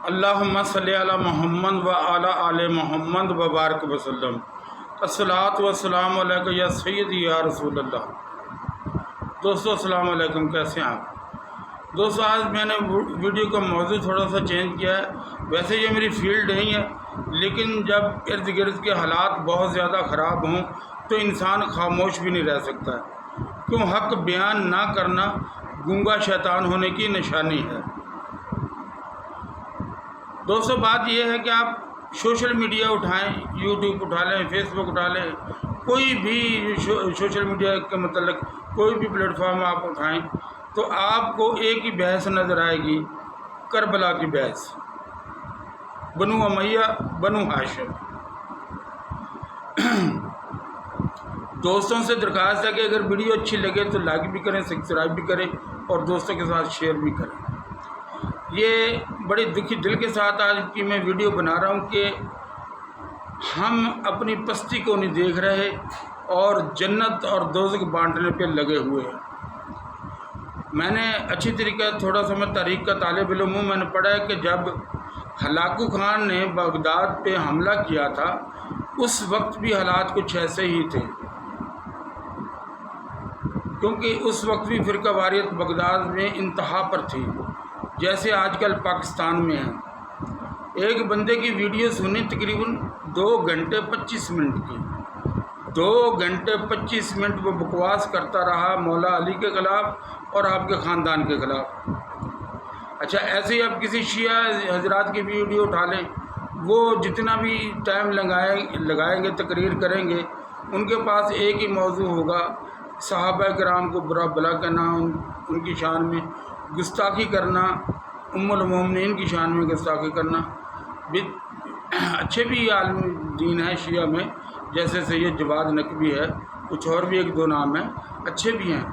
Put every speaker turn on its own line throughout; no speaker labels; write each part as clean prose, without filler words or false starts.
اللہم صلی علی محمد و علی آل محمد و بارک وسلم۔ الصلاۃ والسلام علیکہ یا سیدی یا رسول اللہ۔ دوستو السلام علیکم، کیسے ہیں آپ؟ دوستو آج میں نے ویڈیو کا موضوع تھوڑا سا چینج کیا ہے۔ ویسے یہ میری فیلڈ نہیں ہے، لیکن جب ارد گرد کے حالات بہت زیادہ خراب ہوں تو انسان خاموش بھی نہیں رہ سکتا ہے، کیوں حق بیان نہ کرنا گنگا شیطان ہونے کی نشانی ہے۔ دوستو بات یہ ہے کہ آپ سوشل میڈیا اٹھائیں، یوٹیوب اٹھا لیں، فیس بک اٹھا لیں، کوئی بھی سوشل میڈیا کے متعلق کوئی بھی پلیٹ فارم آپ اٹھائیں تو آپ کو ایک ہی بحث نظر آئے گی، کربلا کی بحث، بنو امیہ بنو ہاشم۔ دوستوں سے درخواست ہے کہ اگر ویڈیو اچھی لگے تو لائک بھی کریں، سبسکرائب بھی کریں اور دوستوں کے ساتھ شیئر بھی کریں۔ یہ بڑی دکھی دل کے ساتھ آج کی میں ویڈیو بنا رہا ہوں کہ ہم اپنی پستی کو نہیں دیکھ رہے اور جنت اور دوزخ بانٹنے پہ لگے ہوئے ہیں۔ میں نے اچھی طریقہ تھوڑا سا میں تاریخ کا طالب علم ہوں، میں نے پڑھا ہے کہ جب ہلاکو خان نے بغداد پہ حملہ کیا تھا اس وقت بھی حالات کچھ ایسے ہی تھے، کیونکہ اس وقت بھی فرقہ واریت بغداد میں انتہا پر تھی، جیسے آج کل پاکستان میں ہے۔ ایک بندے کی ویڈیو سنی تقریباً 2 گھنٹے 25 منٹ کی، 2 گھنٹے 25 منٹ وہ بکواس کرتا رہا مولا علی کے خلاف اور آپ کے خاندان کے خلاف۔ اچھا ایسے ہی آپ کسی شیعہ حضرات کی ویڈیو اٹھا لیں، وہ جتنا بھی ٹائم لگائیں گے، تقریر کریں گے، ان کے پاس ایک ہی موضوع ہوگا، صحابہ کرام کو برا بھلا کہنا، ان کی شان میں گستاخی کرنا، ام المومنین کی شان میں گستاخی کرنا۔ اچھے بھی عالم دین ہیں شیعہ میں، جیسے سید جواد نقوی ہے، کچھ اور بھی 1-2 نام ہیں، اچھے بھی ہیں،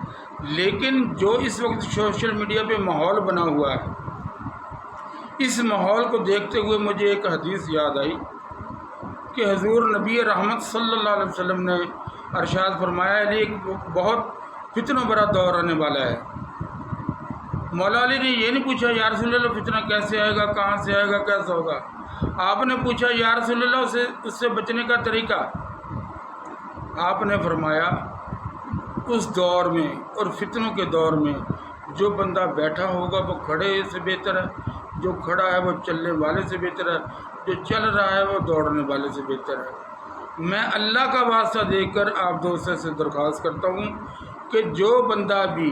لیکن جو اس وقت سوشل میڈیا پہ ماحول بنا ہوا ہے، اس ماحول کو دیکھتے ہوئے مجھے ایک حدیث یاد آئی کہ حضور نبی رحمت صلی اللہ علیہ وسلم نے ارشاد فرمایا ہے ایک بہت فتنہ برا دور آنے والا ہے۔ مولا علی نے یہ نہیں پوچھا یا رسول اللہ فتنہ کیسے آئے گا، کہاں سے آئے گا، کیسا ہوگا، آپ نے پوچھا یا رسول اللہ اس سے بچنے کا طریقہ۔ آپ نے فرمایا اس دور میں اور فتنوں کے دور میں جو بندہ بیٹھا ہوگا وہ کھڑے سے بہتر ہے، جو کھڑا ہے وہ چلنے والے سے بہتر ہے، جو چل رہا ہے وہ دوڑنے والے سے بہتر ہے۔ میں اللہ کا واسطہ دے کر آپ دوستوں سے درخواست کرتا ہوں کہ جو بندہ بھی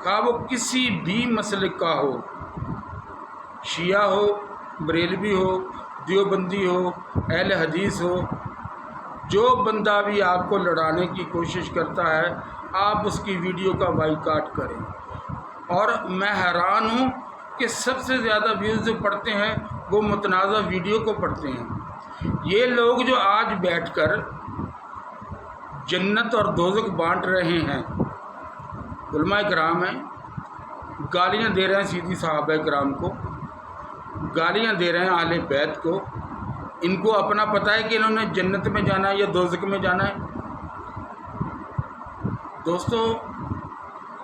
خواہ وہ کسی بھی مسلک کا ہو، شیعہ ہو، بریلوی ہو، دیوبندی ہو، اہل حدیث ہو، جو بندہ بھی آپ کو لڑانے کی کوشش کرتا ہے آپ اس کی ویڈیو کا بائیکاٹ کریں۔ اور میں حیران ہوں کہ سب سے زیادہ ویوز جو پڑھتے ہیں وہ متنازع ویڈیو کو پڑھتے ہیں۔ یہ لوگ جو آج بیٹھ کر جنت اور دوزخ بانٹ رہے ہیں، علماء کرام ہیں، گالیاں دے رہے ہیں سیدھی صحابہ کرام کو، گالیاں دے رہے ہیں اہل بیت کو، ان کو اپنا پتہ ہے کہ انہوں نے جنت میں جانا ہے یا دوزخ میں جانا ہے۔ دوستو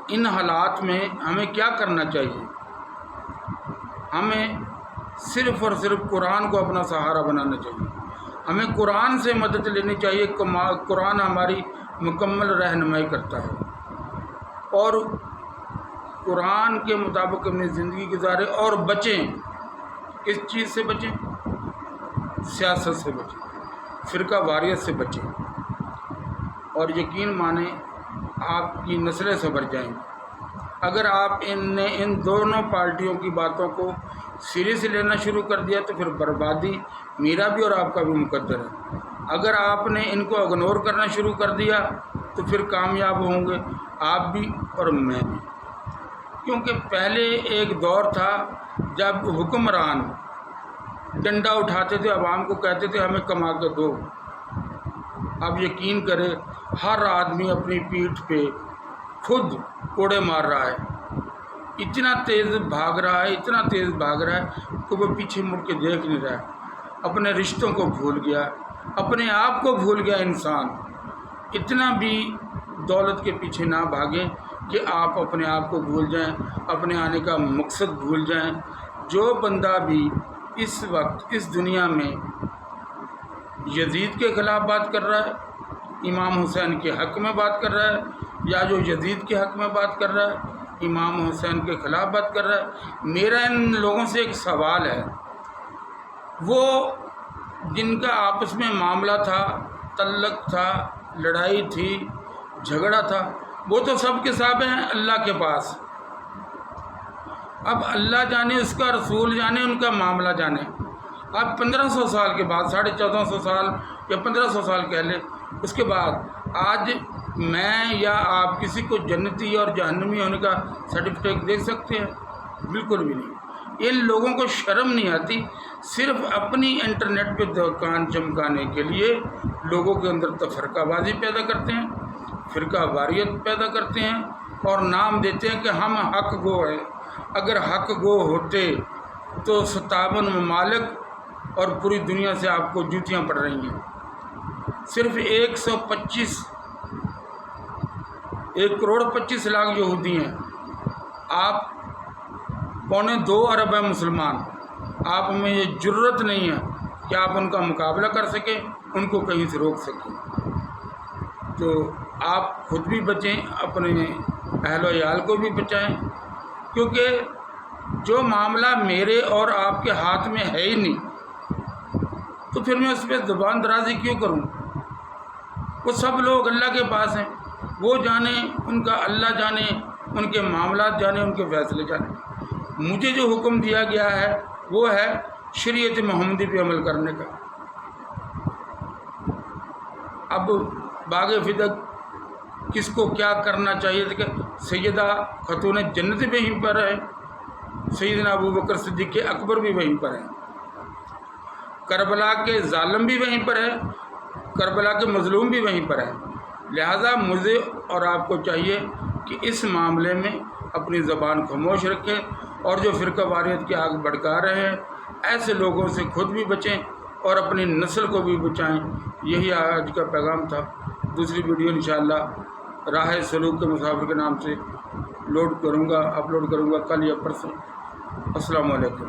ان حالات میں ہمیں کیا کرنا چاہیے؟ ہمیں صرف اور صرف قرآن کو اپنا سہارا بنانا چاہیے، ہمیں قرآن سے مدد لینی چاہیے۔ قرآن ہماری مکمل رہنمائی کرتا ہے اور قرآن کے مطابق اپنی زندگی گزارے اور بچیں۔ کس چیز سے بچیں؟ سیاست سے بچیں، فرقہ واریت سے بچیں، اور یقین مانیں آپ کی نسلیں سنور جائیں گی۔ اگر آپ نے ان دونوں پارٹیوں کی باتوں کو سیریس لینا شروع کر دیا تو پھر بربادی میرا بھی اور آپ کا بھی مقدر ہے۔ اگر آپ نے ان کو اگنور کرنا شروع کر دیا تو پھر کامیاب ہوں گے آپ بھی اور میں بھی، کیونکہ پہلے ایک دور تھا جب حکمران ڈنڈا اٹھاتے تھے، عوام کو کہتے تھے ہمیں کما کے دو۔ اب یقین کرے ہر آدمی اپنی پیٹھ پہ خود کوڑے مار رہا ہے، اتنا تیز بھاگ رہا ہے، اتنا تیز بھاگ رہا ہے کہ وہ پیچھے مڑ کے دیکھ نہیں رہا ہے، اپنے رشتوں کو بھول گیا، اپنے آپ کو بھول گیا انسان۔ اتنا بھی دولت کے پیچھے نہ بھاگیں کہ آپ اپنے آپ کو بھول جائیں، اپنے آنے کا مقصد بھول جائیں۔ جو بندہ بھی اس وقت اس دنیا میں یزید کے خلاف بات کر رہا ہے، امام حسین کے حق میں بات کر رہا ہے، یا جو یزید کے حق میں بات کر رہا ہے، امام حسین کے خلاف بات کر رہا ہے، میرا ان لوگوں سے ایک سوال ہے، وہ جن کا آپس میں معاملہ تھا، تعلق تھا، لڑائی تھی، جھگڑا تھا، وہ تو سب کے سب ہیں اللہ کے پاس۔ اب اللہ جانے، اس کا رسول جانے، ان کا معاملہ جانے۔ اب 1500 سال کے بعد، 1450 سال یا 1500 سال کہہ لیں، اس کے بعد آج میں یا آپ کسی کو جنتی اور جہنمی ہونے کا سرٹیفکیٹ دے سکتے ہیں؟ بالکل بھی نہیں۔ ان لوگوں کو شرم نہیں آتی، صرف اپنی انٹرنیٹ پہ دکان چمکانے کے لیے لوگوں کے اندر تفرقہ بازی پیدا کرتے ہیں، فرقہ واریت پیدا کرتے ہیں، اور نام دیتے ہیں کہ ہم حق گو ہیں۔ اگر حق گو ہوتے تو 57 ممالک اور پوری دنیا سے آپ کو جوتیاں پڑ رہی ہیں۔ صرف 1,25,00,000 یہودی ہیں، آپ 2.25 ارب ہیں مسلمان۔ آپ میں یہ جرت نہیں ہے کہ آپ ان کا مقابلہ کر سکیں، ان کو کہیں سے روک سکیں۔ تو آپ خود بھی بچیں، اپنے اہل و عیال کو بھی بچائیں، کیونکہ جو معاملہ میرے اور آپ کے ہاتھ میں ہے ہی نہیں، تو پھر میں اس پہ زبان درازی کیوں کروں؟ وہ سب لوگ اللہ کے پاس ہیں، وہ جانے، ان کا اللہ جانے، ان کے معاملات جانے، ان کے فیصلے جانے۔ مجھے جو حکم دیا گیا ہے وہ ہے شریعت محمدی پہ عمل کرنے کا۔ اب باغ فدق کس کو کیا کرنا چاہیے تھا کہ سیدہ خاتون جنت بھی وہیں پر ہے، سیدنا ابو بکر صدیق اکبر بھی وہیں پر ہیں، کربلا کے ظالم بھی وہیں پر ہے، کربلا کے مظلوم بھی وہیں پر ہیں۔ لہذا مجھے اور آپ کو چاہیے کہ اس معاملے میں اپنی زبان خاموش رکھیں، اور جو فرقہ واریت کی آگ بھڑکا رہے ہیں ایسے لوگوں سے خود بھی بچیں اور اپنی نسل کو بھی بچائیں۔ یہی آج کا پیغام تھا۔ دوسری ویڈیو انشاءاللہ راہ سلوک کے مسافر کے نام سے اپلوڈ کروں گا کل یا پرسوں۔ السلام علیکم۔